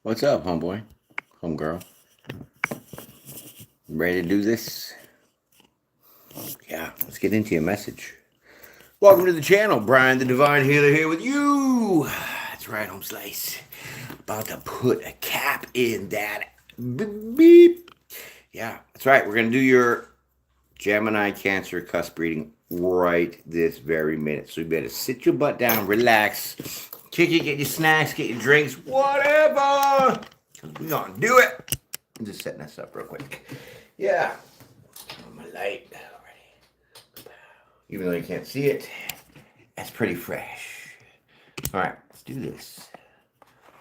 What's up, homeboy? Homegirl? Ready to do this? Yeah, let's get into your message. Welcome to the channel. Brian the Divine Healer here with you. That's right, home slice. About to put a cap in that beep, beep. Yeah, that's right. We're going to do your Gemini-Cancer cusp reading right this very minute. So you better sit your butt down, relax, kick it, get your snacks, get your drinks, whatever. Because we're going to do it. I'm just setting this up real quick. Yeah. On my light already. Even though you can't see it, that's pretty fresh. All right, let's do this.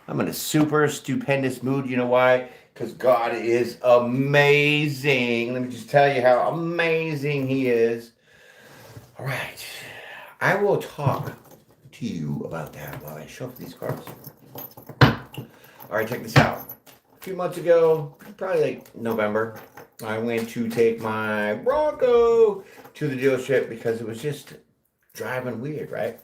I'm in a super stupendous mood. You know why? Because God is amazing. Let me just tell you how amazing He is. All right. I will talk to you about that while I shuffle these cards. All right, check this out. A few months ago, probably like November, I went to take my Bronco to the dealership because it was just driving weird, right?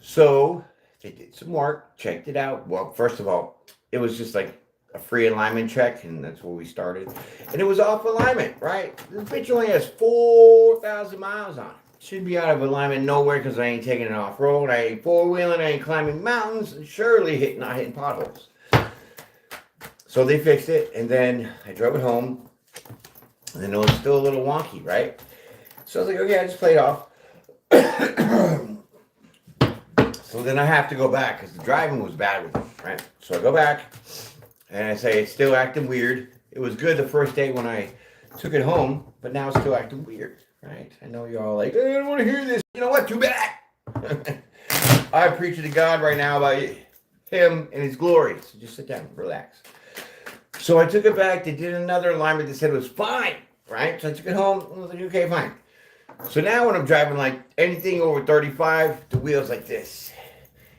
So they did some work, checked it out. Well, first of all, it was just like a free alignment check, and that's where we started. And it was off alignment, right? This bitch only has 4,000 miles on it. Should be out of alignment nowhere because I ain't taking it off road. I ain't four-wheeling, I ain't climbing mountains, and surely not hitting potholes. So they fixed it, and then I drove it home, and then it was still a little wonky, right? So I was like, okay, I just played off. So then I have to go back because the driving was bad with it, right? So I go back, and I say, it's still acting weird. It was good the first day when I took it home, but now it's still acting weird, right? I know you're all like, I don't want to hear this. You know what? Too bad. I preach to God right now about Him and His glory. So just sit down, relax. So I took it back. They did another alignment. They said it was fine, right? So I took it home. I was like, okay, fine. So now when I'm driving like anything over 35, the wheel's like this.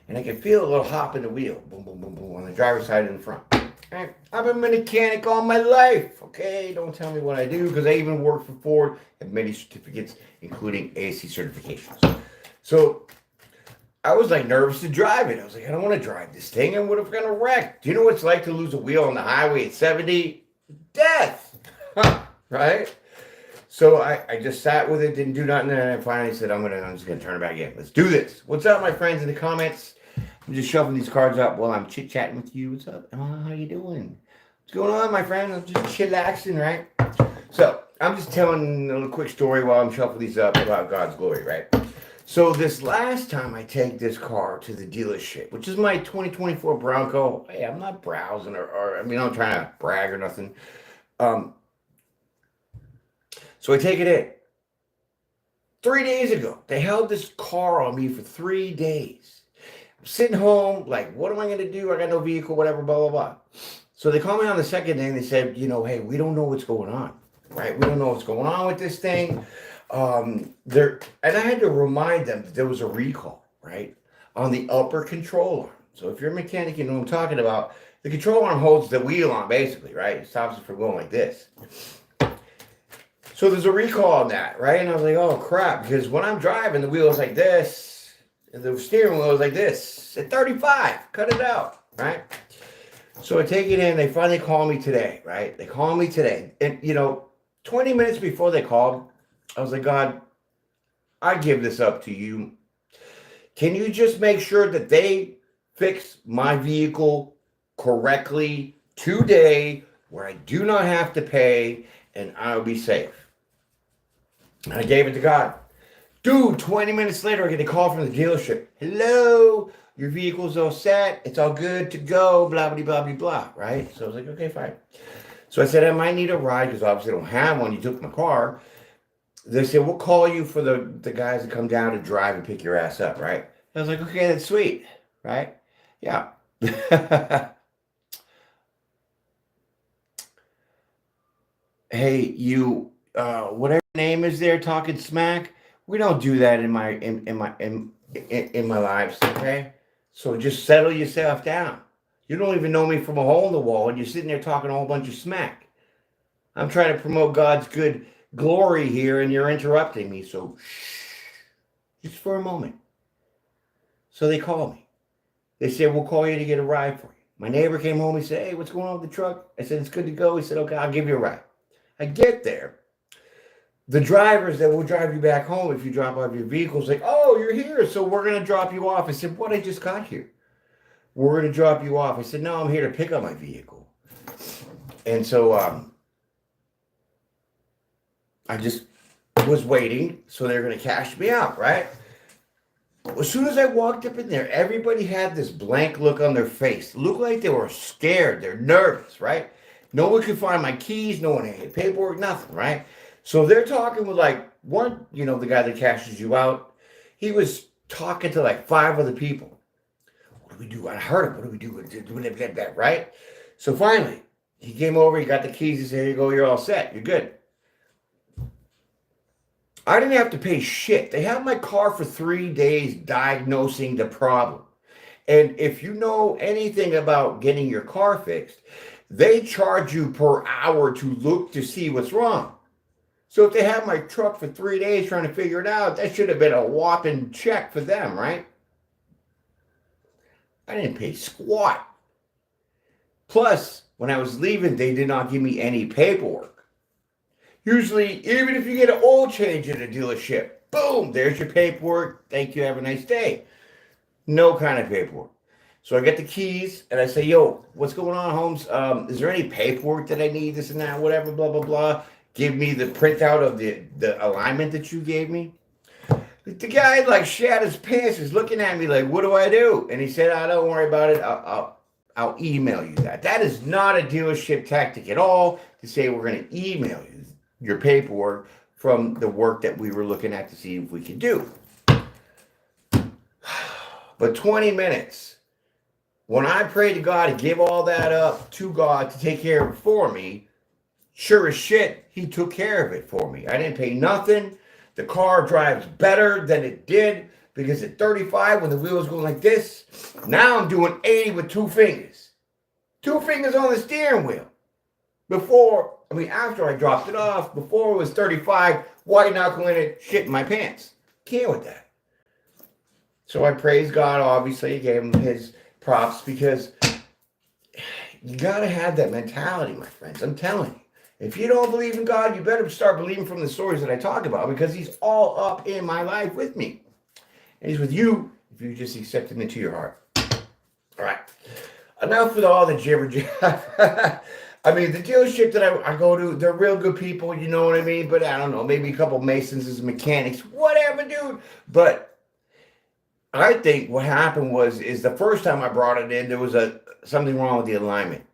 And I can feel a little hop in the wheel. Boom, boom, boom, boom, on the driver's side and in the front. Right? I've been a mechanic all my life. Okay, don't tell me what I do because I even work for Ford, have many certificates, including AC certifications. So I was like nervous to drive it. I was like, I don't want to drive this thing. And what if I'm going to wreck? Do you know what it's like to lose a wheel on the highway at 70? Death. Right? So I just sat with it, didn't do nothing, and I finally said, I'm just gonna turn it back in. Let's do this. What's up, my friends in the comments? I'm just shuffling these cards up while I'm chit-chatting with you. What's up? How you doing? What's going on, my friends? I'm just chillaxing, right? So I'm just telling a little quick story while I'm shuffling these up about God's glory, right? So this last time I take this car to the dealership, which is my 2024 Bronco. Hey, I'm not browsing or I'm not trying to brag or nothing. So I take it in. 3 days ago, they held this car on me for 3 days. I'm sitting home, like, what am I going to do? I got no vehicle, whatever, blah, blah, blah. So they called me on the second day and they said, hey, we don't know what's going on, right? We don't know what's going on with this thing. And I had to remind them that there was a recall, right, on the upper control arm. So if you're a mechanic, you know what I'm talking about. The control arm holds the wheel on, basically, right? It stops it from going like this. So there's a recall on that, right? And I was like, oh, crap. Because when I'm driving, the wheel is like this. And the steering wheel is like this. At 35. Cut it out, right? So I take it in. They finally call me today, right? They call me today. And, 20 minutes before they called, I was like, God, I give this up to you. Can you just make sure that they fix my vehicle correctly today where I do not have to pay and I'll be safe? And I gave it to God. Dude, 20 minutes later, I get a call from the dealership. Hello, your vehicle's all set. It's all good to go, blah, blah, blah, blah, blah, right? So I was like, okay, fine. So I said, I might need a ride because obviously I don't have one. You took my car. They said, we'll call you for the guys that come down to drive and pick your ass up, right? I was like, okay, that's sweet, right? Yeah. Hey, you, whatever your name is there talking smack, we don't do that in my lives, okay? So just settle yourself down. You don't even know me from a hole in the wall, and you're sitting there talking a whole bunch of smack. I'm trying to promote God's good glory here, and you're interrupting me, so shh, just for a moment. So they call me. They say, we'll call you to get a ride for you. My neighbor came home. He said, hey, what's going on with the truck? I said, it's good to go. He said, okay, I'll give you a ride. I get there. The drivers that will drive you back home if you drop off your vehicle is like, oh, you're here, so we're going to drop you off. I said, what? I just got here. We're going to drop you off. I said, no, I'm here to pick up my vehicle. And so I just was waiting, so they're going to cash me out, right? As soon as I walked up in there, everybody had this blank look on their face. It looked like they were scared. They're nervous, right? No one could find my keys. No one had paperwork, nothing, right? So they're talking with like one, the guy that cashes you out. He was talking to like 5 other people. What do we do? I heard him. What do we do? Right? So finally, he came over. He got the keys. He said, here you go. You're all set. You're good. I didn't have to pay shit. They had my car for 3 days diagnosing the problem. And if you know anything about getting your car fixed, they charge you per hour to look to see what's wrong. So if they had my truck for 3 days trying to figure it out, that should have been a whopping check for them, right? I didn't pay squat. Plus, when I was leaving, they did not give me any paperwork. Usually, even if you get an oil change at a dealership, boom, there's your paperwork. Thank you, have a nice day. No kind of paperwork. So I get the keys, and I say, yo, what's going on, Holmes? Is there any paperwork that I need, this and that, whatever, blah, blah, blah. Give me the printout of the alignment that you gave me. The guy, like, shat his pants. He's looking at me like, what do I do? And he said, oh, don't worry about it. I'll email you that. That is not a dealership tactic at all to say we're going to email you your paperwork from the work that we were looking at to see if we could do. But 20 minutes, when I prayed to God to give all that up to God to take care of it for me, sure as shit, he took care of it for me. I didn't pay nothing. The car drives better than it did because at 35, when the wheels go like this, now I'm doing 80 with 2 fingers. 2 fingers on the steering wheel. After I dropped it off, before it was 35, white knuckling it, shit in my pants. Can't with that. So I praise God, obviously. I gave him his props because you got to have that mentality, my friends. I'm telling you. If you don't believe in God, you better start believing from the stories that I talk about because he's all up in my life with me. And he's with you if you just accept him into your heart. All right. Enough with all the jibber jabber. The dealership that I go to, they're real good people, you know what I mean? But I don't know, maybe a couple Masons as mechanics, whatever, dude. But I think what happened is the first time I brought it in, there was something wrong with the alignment.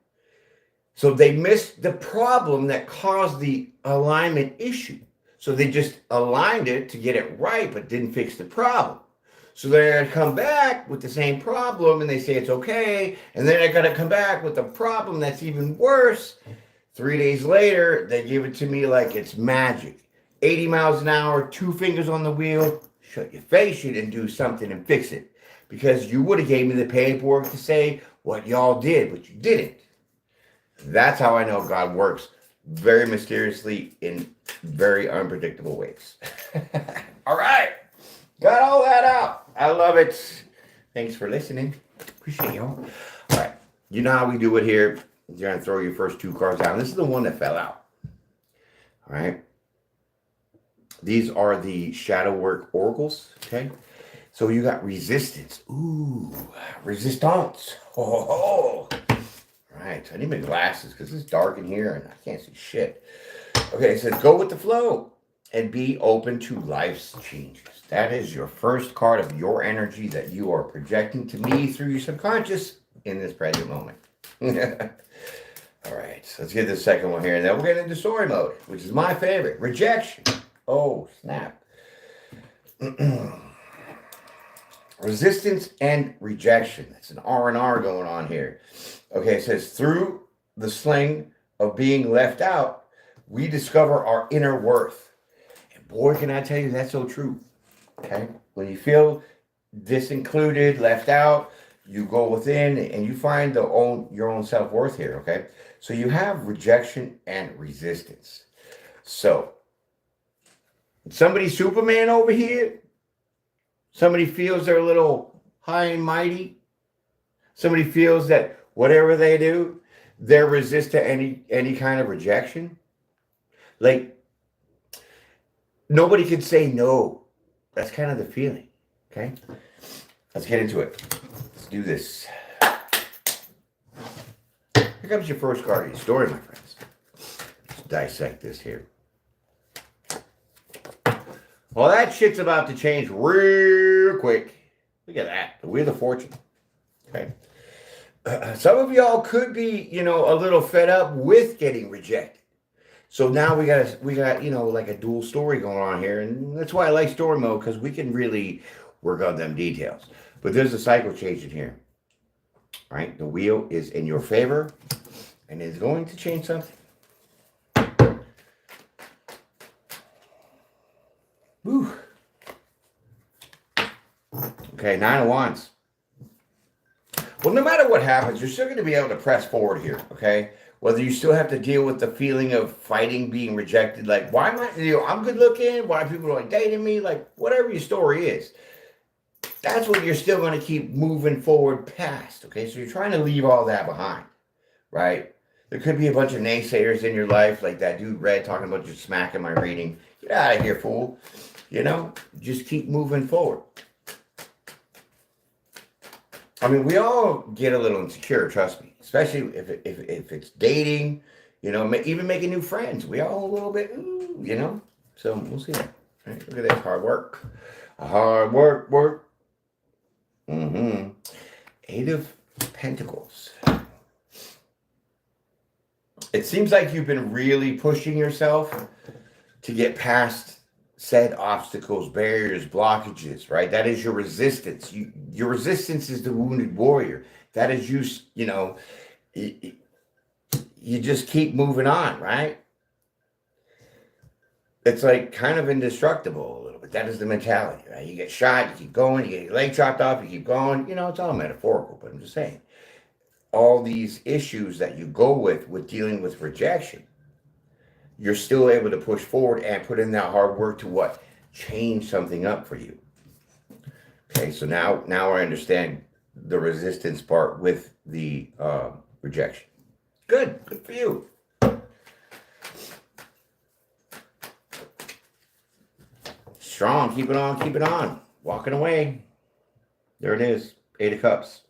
So they missed the problem that caused the alignment issue. So they just aligned it to get it right, but didn't fix the problem. So they're going to come back with the same problem and they say it's okay. And then they're going to come back with a problem that's even worse. 3 days later, they give it to me like it's magic. 80 miles an hour, 2 fingers on the wheel. Shut your face. You didn't do something and fix it. Because you would have gave me the paperwork to say what y'all did, but you didn't. That's how I know God works. Very mysteriously in very unpredictable ways. All right. Got all that out. I love it. Thanks for listening. Appreciate y'all. All right. You know how we do it here. You're going to throw your first 2 cards out. This is the one that fell out. All right. These are the shadow work oracles. Okay. So you got resistance. Ooh. Resistance. Oh. All right. I need my glasses because it's dark in here and I can't see shit. Okay. It says go with the flow and be open to life's changes. That is your first card of your energy that you are projecting to me through your subconscious in this present moment. All right, so let's get the second one here. And then we'll get into story mode, which is my favorite. Rejection. Oh, snap. Resistance and rejection. That's an R&R going on here. Okay, it says, through the sling of being left out, we discover our inner worth. And boy, can I tell you, that's so true. Okay, when you feel disincluded, left out, you go within and you find your own self-worth here, okay? So you have rejection and resistance. So, somebody Superman over here, somebody feels they're a little high and mighty, somebody feels that whatever they do, they're resist to any kind of rejection. Like nobody can say no. That's kind of the feeling. Okay, let's get into it. Let's do this. Here comes your first card of your story, my friends. Let's dissect this here. Well, that shit's about to change real quick. Look at that. The Wheel of Fortune. Okay. Some of y'all could be, a little fed up with getting rejected. So now we got, like a dual story going on here. And that's why I like story mode, because we can really work on them details. But there's a cycle changing here. All right. The wheel is in your favor and is going to change something. Whew. Okay, 9 of Wands. Well, no matter what happens, you're still going to be able to press forward here, okay? Whether you still have to deal with the feeling of fighting, being rejected, like, why am I, I'm good looking, why people are like dating me, like, whatever your story is. That's what you're still going to keep moving forward past, okay? So you're trying to leave all that behind, right? There could be a bunch of naysayers in your life, like that dude Red talking about you smacking my reading. Get out of here, fool. Just keep moving forward. I mean, we all get a little insecure, trust me. Especially if it's dating, even making new friends. We all a little bit, So we'll see. Right, look at that hard work. Hard work. Mm-hmm. 8 of Pentacles. It seems like you've been really pushing yourself to get past said obstacles, barriers, blockages, right? That is your resistance. Your resistance is the wounded warrior. That is you, you just keep moving on, right? It's like kind of indestructible a little bit. That is the mentality, right? You get shot, you keep going, you get your leg chopped off, you keep going. It's all metaphorical, but I'm just saying. All these issues that you go with dealing with rejection, you're still able to push forward and put in that hard work to what? Change something up for you. Okay, so now I understand the resistance part with the rejection. Good for you. Strong, keep it on. Walking away. There it is, 8 of Cups.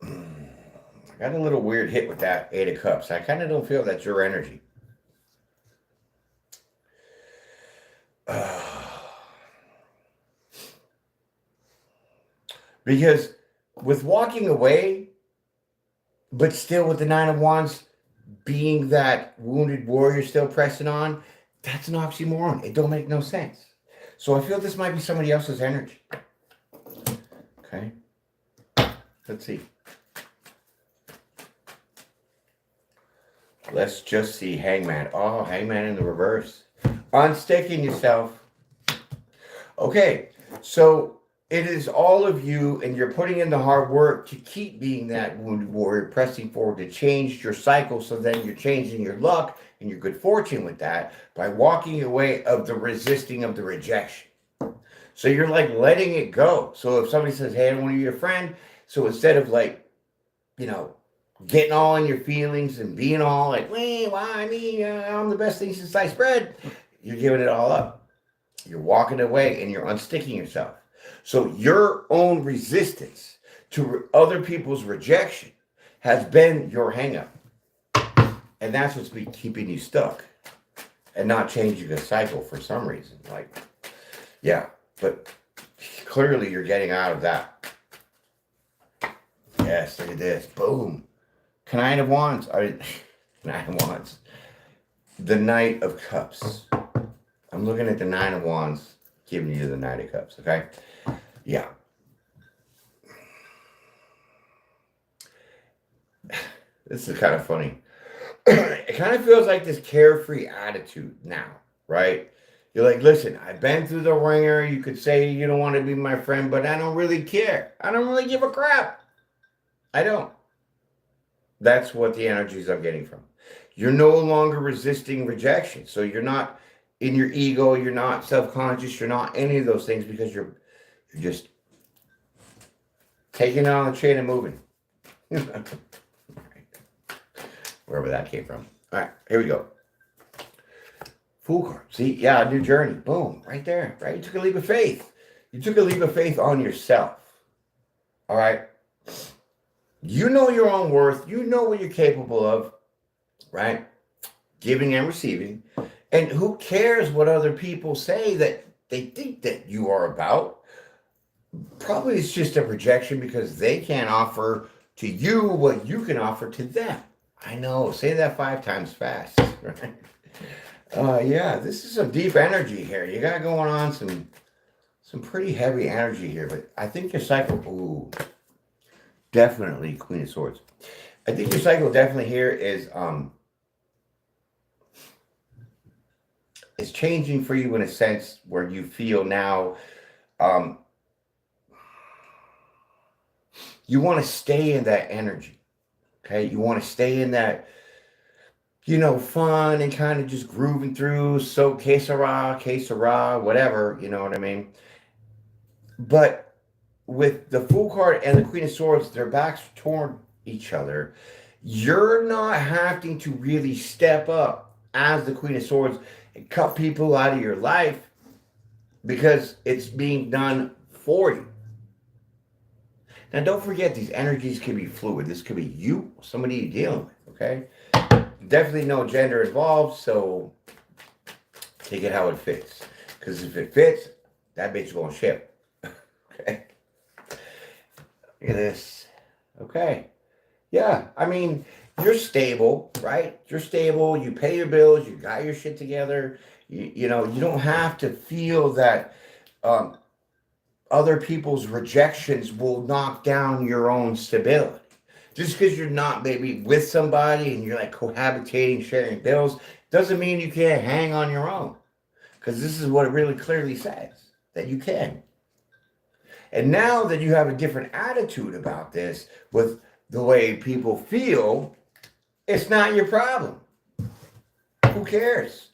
I got a little weird hit with that 8 of Cups. I kind of don't feel that's your energy. Because with walking away, but still with the 9 of Wands being that wounded warrior still pressing on, that's an oxymoron. It don't make no sense. So I feel this might be somebody else's energy. Okay. Let's see. Let's just see Hangman. Oh, Hangman in the reverse. Unsticking yourself. Okay, so it is all of you, and you're putting in the hard work to keep being that wounded warrior, pressing forward to change your cycle, so then you're changing your luck and your good fortune with that by walking away of the resisting of the rejection. So you're like letting it go. So if somebody says, hey, I don't want to be your friend, so instead of getting all in your feelings and being all like, why me? I'm the best thing since sliced bread. You're giving it all up. You're walking away and you're unsticking yourself. So your own resistance to other people's rejection has been your hang-up. And that's what's been keeping you stuck and not changing the cycle for some reason. But clearly you're getting out of that. Yes, look at this. Boom. 9 of Wands. 9 of Wands. The Knight of Cups. I'm looking at the 9 of Wands, giving you the Knight of Cups, okay? Yeah. This is kind of funny. It kind of feels like this carefree attitude now, right? You're like, listen, I've been through the ringer. You could say you don't want to be my friend, but I don't really care. I don't really give a crap. I don't. That's what the energies I'm getting from. You're no longer resisting rejection. So you're not in your ego. You're not self-conscious. You're not any of those things because you're just Taking it on the chin and moving. Wherever that came from. All right, here we go. Fool card. See, yeah, new journey. Boom, right there. Right, you took a leap of faith. You took a leap of faith on yourself. All right. You know your own worth. You know what you're capable of. Right. Giving and receiving. And who cares what other people say that they think that you are about? Probably it's just a projection because they can't offer to you what you can offer to them. I know. Say that 5 times fast. Right. Yeah, this is some deep energy here. You got going on some pretty heavy energy here, but I think your cycle, ooh, definitely Queen of Swords. I think your cycle definitely here is it's changing for you in a sense where you feel now you want to stay in that energy. Okay, you want to stay in that, fun and kind of just grooving through. So que sera, whatever, you know what I mean? But with the Fool card and the Queen of Swords, their backs toward each other. You're not having to really step up as the Queen of Swords and cut people out of your life because it's being done for you. Now, don't forget, these energies can be fluid. This could be you, somebody you're dealing with, okay? Definitely no gender involved, so take it how it fits. Because if it fits, that bitch won't ship. Okay? Look at this. Okay. Yeah, I mean, you're stable, right? You're stable. You pay your bills. You got your shit together. You don't have to feel that other people's rejections will knock down your own stability. Just because you're not maybe with somebody and you're like cohabitating, sharing bills, doesn't mean you can't hang on your own. Because this is what it really clearly says, that you can. And now that you have a different attitude about this with the way people feel, it's not your problem. Who cares?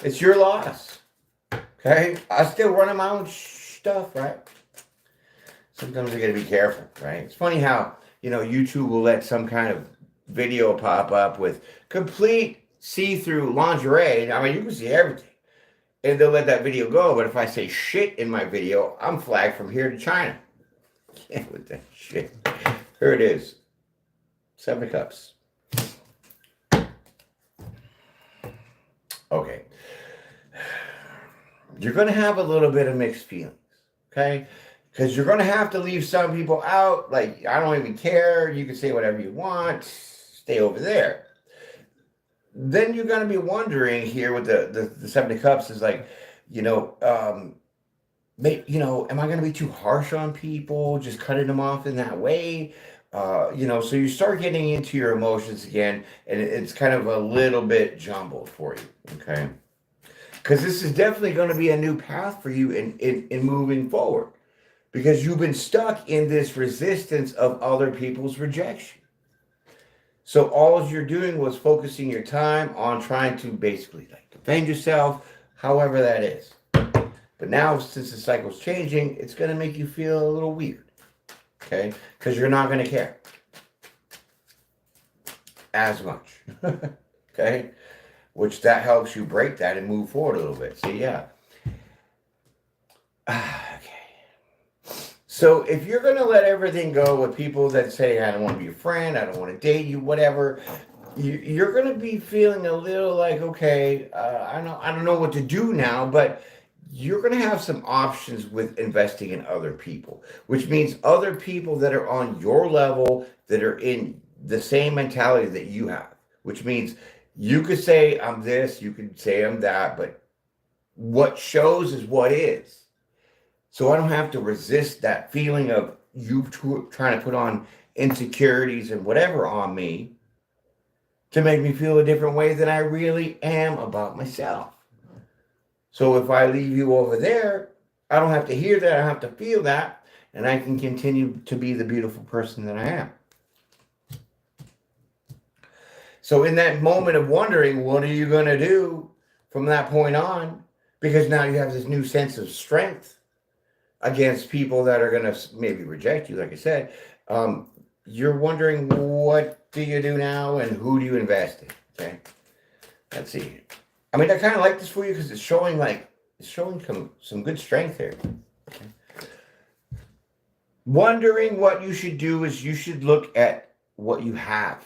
It's your loss. Okay? I still running my own stuff, right? Sometimes you got to be careful, right? It's funny how, YouTube will let some kind of video pop up with complete see-through lingerie. I mean, you can see everything. And they'll let that video go. But if I say shit in my video, I'm flagged from here to China. Can't with that shit. Here it is. 7 of Cups. Okay. You're going to have a little bit of mixed feelings. Okay? Because you're going to have to leave some people out. Like, I don't even care. You can say whatever you want. Stay over there. Then you're going to be wondering here with the 7 of Cups is like, am I going to be too harsh on people? Just cutting them off in that way? So you start getting into your emotions again, and it's kind of a little bit jumbled for you. Okay? Because this is definitely going to be a new path for you in moving forward. Because you've been stuck in this resistance of other people's rejection. So all you're doing was focusing your time on trying to basically defend yourself, however that is. But now, since the cycle's changing, it's going to make you feel a little weird. Okay? Because you're not going to care as much. Okay? Which that helps you break that and move forward a little bit. So, yeah. So if you're going to let everything go with people that say, I don't want to be your friend, I don't want to date you, whatever, you're going to be feeling a little like, okay, I don't know what to do now, but you're going to have some options with investing in other people, which means other people that are on your level, that are in the same mentality that you have, which means you could say I'm this, you could say I'm that, but what shows is what is. So I don't have to resist that feeling of you trying to put on insecurities and whatever on me to make me feel a different way than I really am about myself. So if I leave you over there, I don't have to hear that, I have to feel that, and I can continue to be the beautiful person that I am. So in that moment of wondering, what are you going to do from that point on? Because now you have this new sense of strength. against people that are going to maybe reject you, like I said, you're wondering, what do you do now and who do you invest in? Okay. Let's see. I mean, I kind of like this for you because it's showing some good strength here. Okay. Wondering what you should do is you should look at what you have.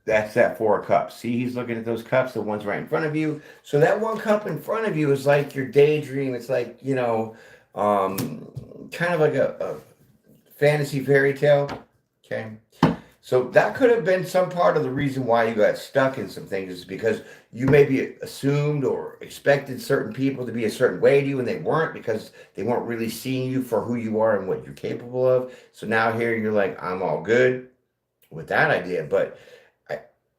That's that 4 of Cups. See, he's looking at those cups, the ones right in front of you. So that 1 cup in front of you is like your daydream. It's like, kind of like a fantasy fairy tale. Okay. So that could have been some part of the reason why you got stuck in some things, is because you maybe assumed or expected certain people to be a certain way to you, and they weren't, because they weren't really seeing you for who you are and what you're capable of. So now here you're like, I'm all good with that idea, but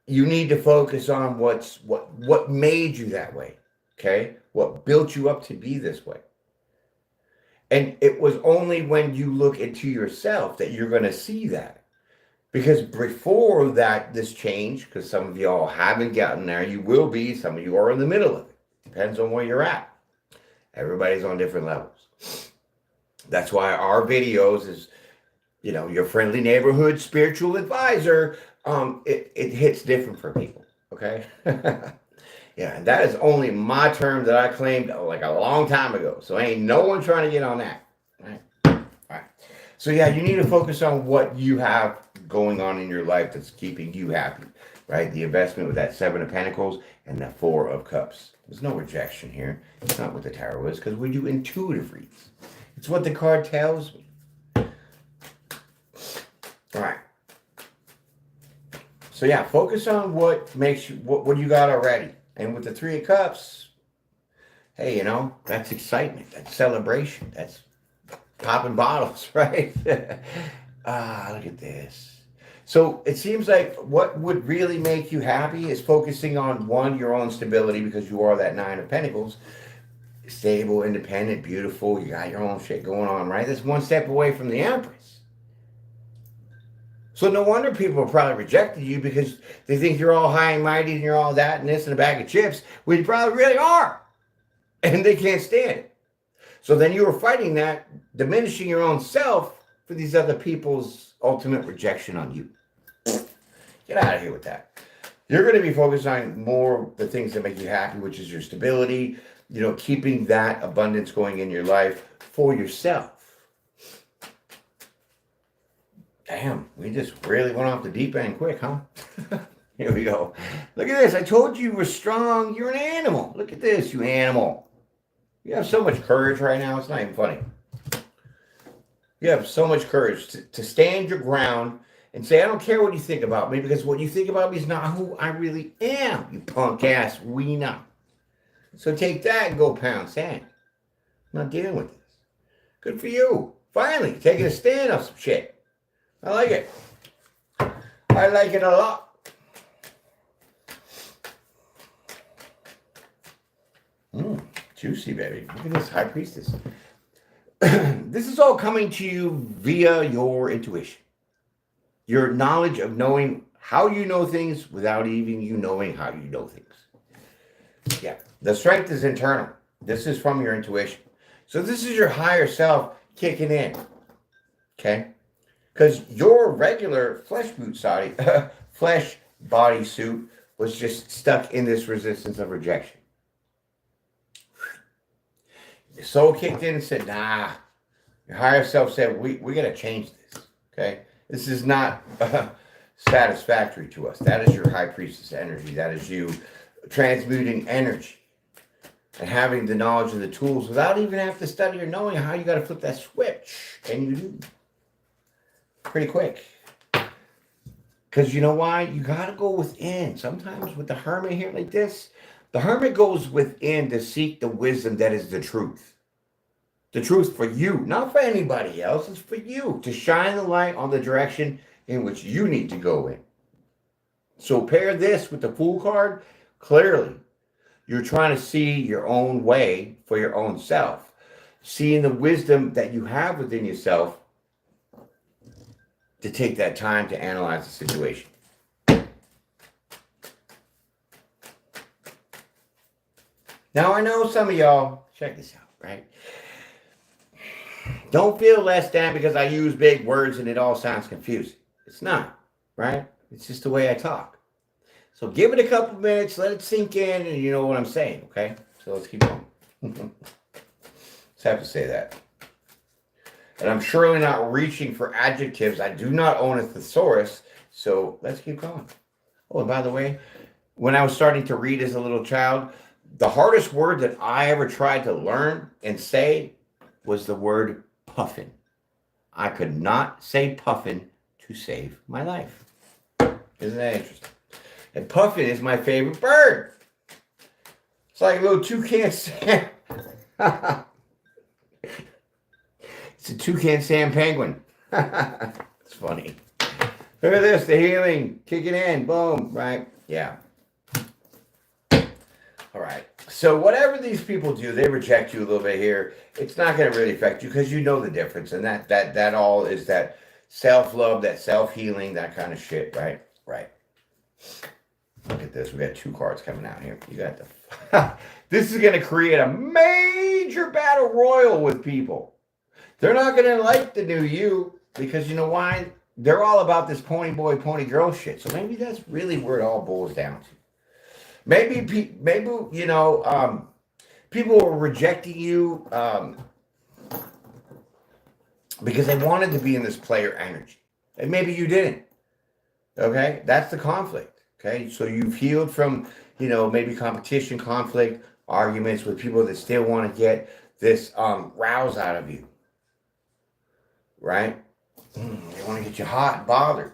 you need to focus on what made you that way. Okay, what built you up to be this way. And it was only when you look into yourself that you're going to see that. Because before that, this change, because some of y'all haven't gotten there, you will be, some of you are in the middle of it. Depends on where you're at. Everybody's on different levels. That's why our videos is, your friendly neighborhood spiritual advisor, it hits different for people, okay? Yeah, and that is only my term that I claimed like a long time ago. So ain't no one trying to get on that. All right. So yeah, you need to focus on what you have going on in your life that's keeping you happy, right? The investment with that 7 of Pentacles and the 4 of Cups. There's no rejection here. It's not what the tarot is, because we do intuitive reads. It's what the card tells me. All right. So yeah, focus on what makes you, what you got already. And with the 3 of Cups, hey, that's excitement. That's celebration. That's popping bottles, right? Look at this. So it seems like what would really make you happy is focusing on, one, your own stability, because you are that 9 of Pentacles. Stable, independent, beautiful. You got your own shit going on, right? That's one step away from the Empress. So no wonder people are probably rejecting you, because they think you're all high and mighty and you're all that and this and a bag of chips, when you probably really are. And they can't stand it. So then you were fighting that, diminishing your own self for these other people's ultimate rejection on you. Get out of here with that. You're going to be focused on more the things that make you happy, which is your stability, keeping that abundance going in your life for yourself. Damn, we just really went off the deep end quick, huh? Here we go. Look at this. I told you were strong. You're an animal. Look at this, you animal. You have so much courage right now. It's not even funny. You have so much courage to stand your ground and say, I don't care what you think about me, because what you think about me is not who I really am, you punk ass wiener. So take that and go pound sand. I'm not dealing with this. Good for you. Finally, taking a stand on some shit. I like it. I like it a lot. Juicy, baby. Look at this High Priestess. This is all coming to you via your intuition. Your knowledge of knowing how you know things without even you knowing how you know things. Yeah. The strength is internal. This is from your intuition. So this is your higher self kicking in. Okay? Because your regular flesh body suit was just stuck in this resistance of rejection. Your soul kicked in and said, nah. Your higher self said, we got to change this. Okay? This is not satisfactory to us. That is your High Priestess energy. That is you transmuting energy and having the knowledge and the tools without even having to study or knowing how you got to flip that switch. And you do. Pretty quick. Because you know why? You got to go within. Sometimes with the Hermit here like this, the Hermit goes within to seek the wisdom that is the truth. The truth for you, not for anybody else. It's for you to shine the light on the direction in which you need to go in. So pair this with the Fool card. Clearly, you're trying to see your own way for your own self. Seeing the wisdom that you have within yourself to take that time to analyze the situation. Now, I know some of y'all, check this out, right? Don't feel less than because I use big words and it all sounds confusing. It's not, right? It's just the way I talk. So give it a couple minutes, let it sink in, and you know what I'm saying, okay? So let's keep going. Just have to say that. And I'm surely not reaching for adjectives. I do not own a thesaurus, so let's keep going. Oh, and by the way, when I was starting to read as a little child, the hardest word that I ever tried to learn and say was the word puffin. I could not say puffin to save my life. Isn't that interesting? And puffin is my favorite bird. It's like a little toucan Sam. It's a toucan Sam penguin. It's funny. Look at this, the healing kicking in. Boom, right? Yeah. All right. So whatever these people do, they reject you a little bit here. It's not going to really affect you because you know the difference, and that all is that self-love, that self-healing, that kind of shit, right? Right. Look at this. We got 2 cards coming out here. You got the. This is going to create a major battle royal with people. They're not going to like the new you because you know why? They're all about this pony boy, pony girl shit. So maybe that's really where it all boils down to. Maybe you know, people were rejecting you because they wanted to be in this player energy, and maybe you didn't. Okay, that's the conflict. Okay, so you've healed from, you know, maybe competition, conflict, arguments with people that still want to get this rouse out of you, right? They want to get you hot and bothered.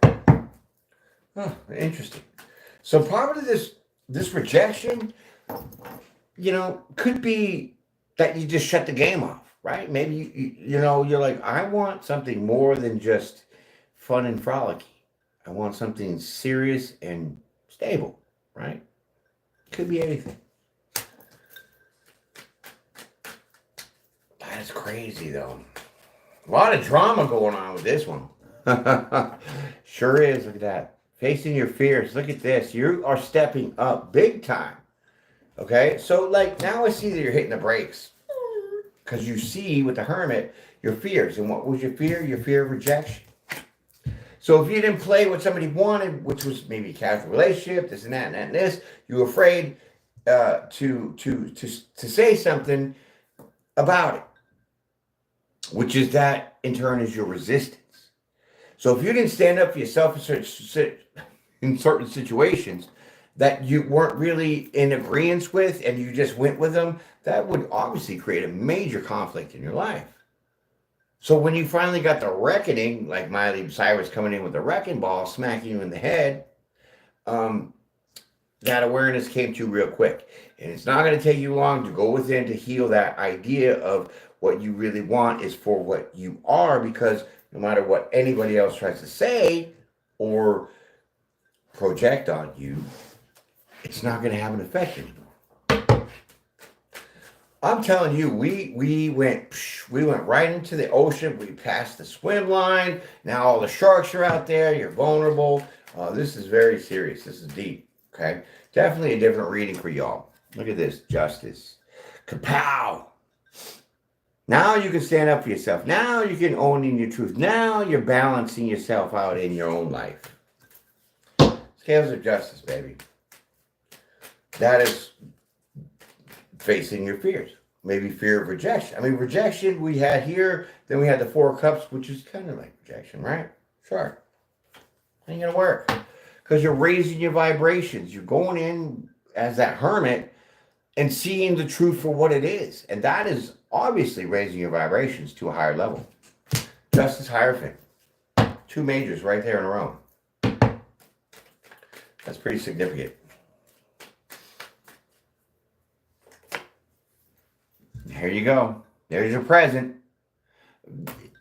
Huh, interesting. So part of this rejection, you know, could be that you just shut the game off, right? Maybe, you know, you're like, I want something more than just fun and frolicky. I want something serious and stable, right? Could be anything. That's crazy, though. A lot of drama going on with this one. Sure is. Look at that. Facing your fears. Look at this. You are stepping up big time. Okay? So, like, now I see that you're hitting the brakes. Because you see, with the Hermit, your fears. And what was your fear? Your fear of rejection. So if you didn't play what somebody wanted, which was maybe a casual relationship, this and that and that and this, you were afraid to say something about it. Which is that, in turn, is your resistance. So if you didn't stand up for yourself in certain situations that you weren't really in agreement with and you just went with them, that would obviously create a major conflict in your life. So when you finally got the reckoning, like Miley Cyrus coming in with the wrecking ball, smacking you in the head, that awareness came to you real quick. And it's not going to take you long to go within to heal that idea of what you really want is for what you are, because no matter what anybody else tries to say or project on you, it's not going to have an effect anymore. I'm telling you, we went right into the ocean. We passed the swim line. Now all the sharks are out there. You're vulnerable. This is very serious. This is deep. Okay, definitely a different reading for y'all. Look at this, justice. Kapow! Now you can stand up for yourself. Now you can own in your truth. Now you're balancing yourself out in your own life. Scales of justice, baby. That is facing your fears. Maybe fear of rejection. I mean, rejection we had here. Then we had the 4 of Cups, which is kind of like rejection, right? Sure. Ain't gonna work. Because you're raising your vibrations. You're going in as that hermit and seeing the truth for what it is. And that is obviously raising your vibrations to a higher level. Justice, Hierophant. 2 majors right there in a row. That's pretty significant. Here you go. There's your present.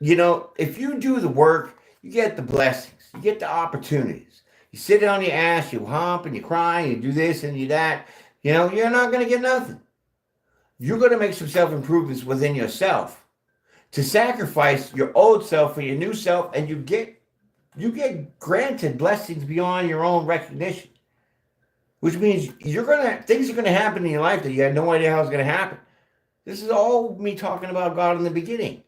You know, if you do the work, you get the blessings. You get the opportunities. You sit on your ass, you hump and you cry, and you do this and you that. You know, you're not going to get nothing. You're going to make some self-improvements within yourself to sacrifice your old self for your new self, and you get granted blessings beyond your own recognition, which means things are going to happen in your life that you had no idea how it's going to happen. This is all me talking about God in the beginning.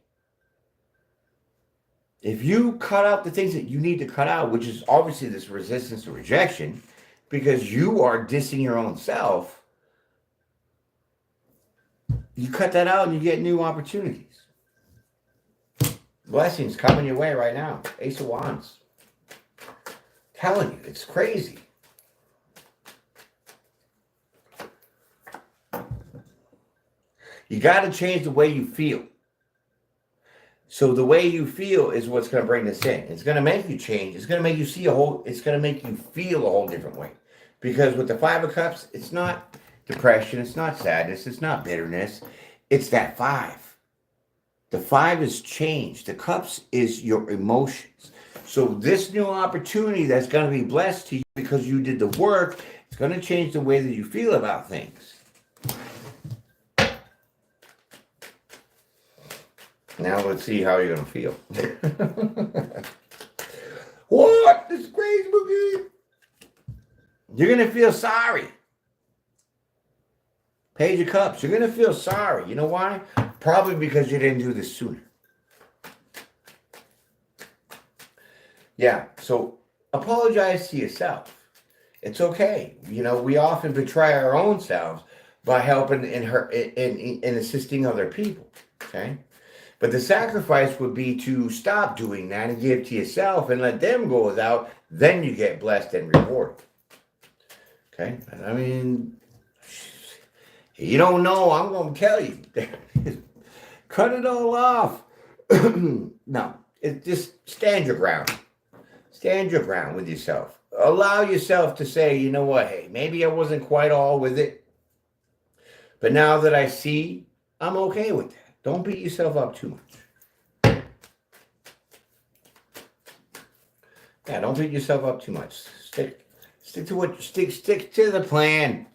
If you cut out the things that you need to cut out, which is obviously this resistance to rejection, because you are dissing your own self, you cut that out and you get new opportunities. Blessings coming your way right now. Ace of Wands. Telling you, it's crazy. You got to change the way you feel. So the way you feel is what's going to bring this in. It's going to make you change. It's going to make you see it's going to make you feel a whole different way. Because with the Five of Cups, it's not depression. It's not sadness. It's not bitterness. It's that 5. The 5 is change. The Cups is your emotions. So this new opportunity that's going to be blessed to you because you did the work, it's going to change the way that you feel about things. Now let's see how you're going to feel. What? This is crazy, Boogie. You're going to feel sorry. Page of Cups. You're going to feel sorry. You know why? Probably because you didn't do this sooner. Yeah, so apologize to yourself. It's okay. You know, we often betray our own selves by helping in assisting other people. Okay? But the sacrifice would be to stop doing that and give to yourself and let them go without. Then you get blessed and rewarded. Okay? I mean, you don't know, I'm going to tell you. Cut it all off. No, just stand your ground. Stand your ground with yourself. Allow yourself to say, you know what, hey, maybe I wasn't quite all with it. But now that I see, I'm okay with that. Don't beat yourself up too much. Yeah, don't beat yourself up too much. Stick to the plan.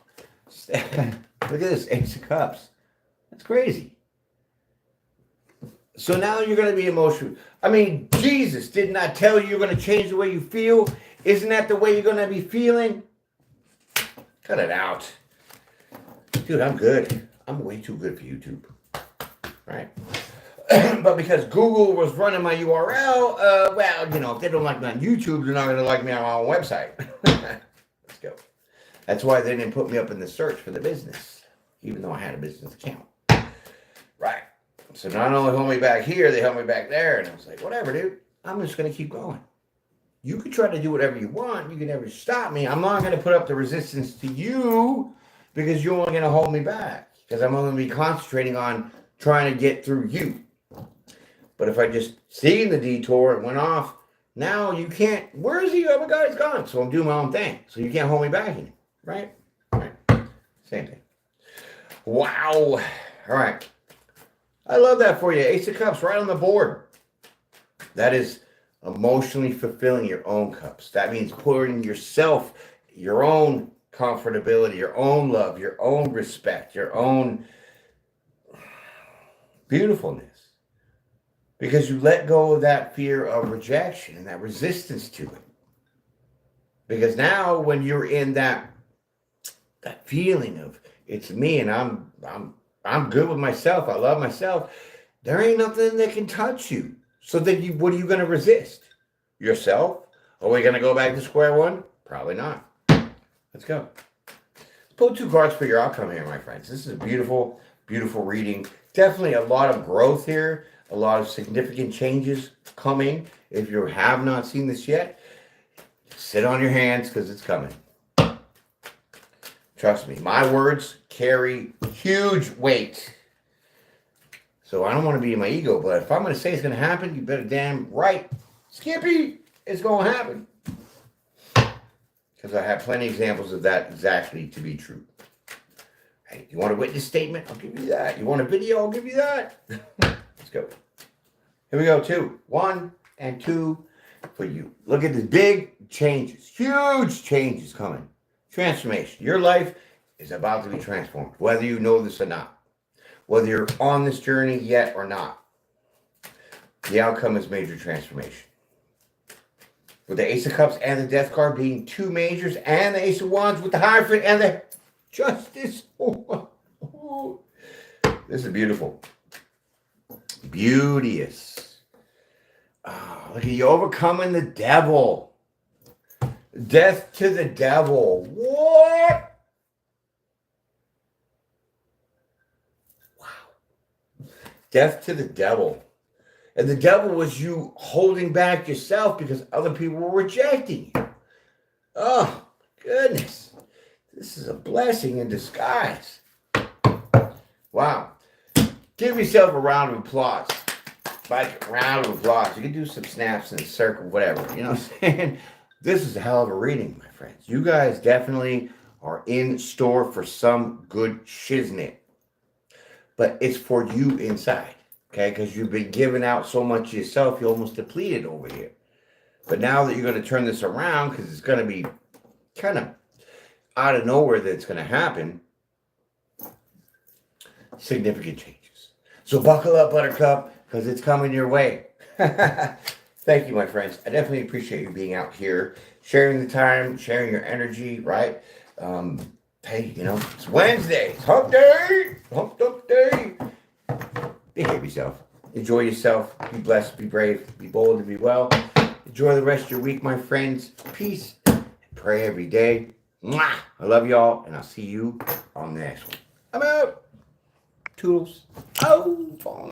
Look at this, Ace of Cups. That's crazy. So now you're going to be emotional. I mean, Jesus did not tell you you're going to change the way you feel. Isn't that the way you're going to be feeling? Cut it out. Dude, I'm good. I'm way too good for YouTube. Right? But because Google was running my URL, well, you know, if they don't like me on YouTube, they're not going to like me on my own website. Let's go. That's why they didn't put me up in the search for the business, even though I had a business account. Right. So not only held me back here, they held me back there. And I was like, whatever, dude. I'm just going to keep going. You can try to do whatever you want. You can never stop me. I'm not going to put up the resistance to you because you're only going to hold me back. Because I'm only going to be concentrating on trying to get through you. But if I just seen the detour, it went off. Now you can't. Where is he? Oh my God, he's gone. So I'm doing my own thing. So you can't hold me back anymore. Right? Right. Same thing. Wow. All right. I love that for you. Ace of Cups right on the board. That is emotionally fulfilling your own cups. That means pouring yourself, your own comfortability, your own love, your own respect, your own beautifulness. Because you let go of that fear of rejection and that resistance to it. Because now when you're in that feeling of it's me and I'm good with myself, I love myself, there ain't nothing that can touch you. So then what are you going to resist? Yourself? Are we going to go back to square one? Probably not. Let's go. Let's pull 2 cards for your outcome here, my friends. This is a beautiful, beautiful reading. Definitely a lot of growth here. A lot of significant changes coming. If you have not seen this yet, sit on your hands because it's coming. Trust me, my words carry huge weight. So I don't want to be in my ego, but if I'm going to say it's going to happen, you better damn right, Skippy, it's going to happen. Because I have plenty of examples of that exactly to be true. Hey, you want a witness statement? I'll give you that. You want a video? I'll give you that. Let's go. Here we go, 2. 1 and 2 for you. Look at the big changes. Huge changes coming. Transformation. Your life is about to be transformed, whether you know this or not. Whether you're on this journey yet or not. The outcome is major transformation. With the Ace of Cups and the Death card being 2 majors, and the Ace of Wands with the Hierophant and the Justice. This is beautiful. Beauteous. Look at you overcoming the devil. Death to the devil. What? Wow. Death to the devil. And the devil was you holding back yourself because other people were rejecting you. Oh, goodness. This is a blessing in disguise. Wow. Give yourself a round of applause. Like a round of applause. You can do some snaps in a circle, whatever. You know what I'm saying? This is a hell of a reading, my friends. You guys definitely are in store for some good shiznit. But it's for you inside. Okay? Because you've been giving out so much of yourself, you're almost depleted over here. But now that you're going to turn this around, because it's going to be kind of out of nowhere that it's going to happen, significant changes. So buckle up, Buttercup, because it's coming your way. Thank you, my friends. I definitely appreciate you being out here, sharing the time, sharing your energy, right? Hey, you know, it's Wednesday. It's hump day. Hump day. Behave yourself. Enjoy yourself. Be blessed. Be brave. Be bold and be well. Enjoy the rest of your week, my friends. Peace. Pray every day. Mwah! I love y'all, and I'll see you on the next one. I'm out. Toodles. Oh,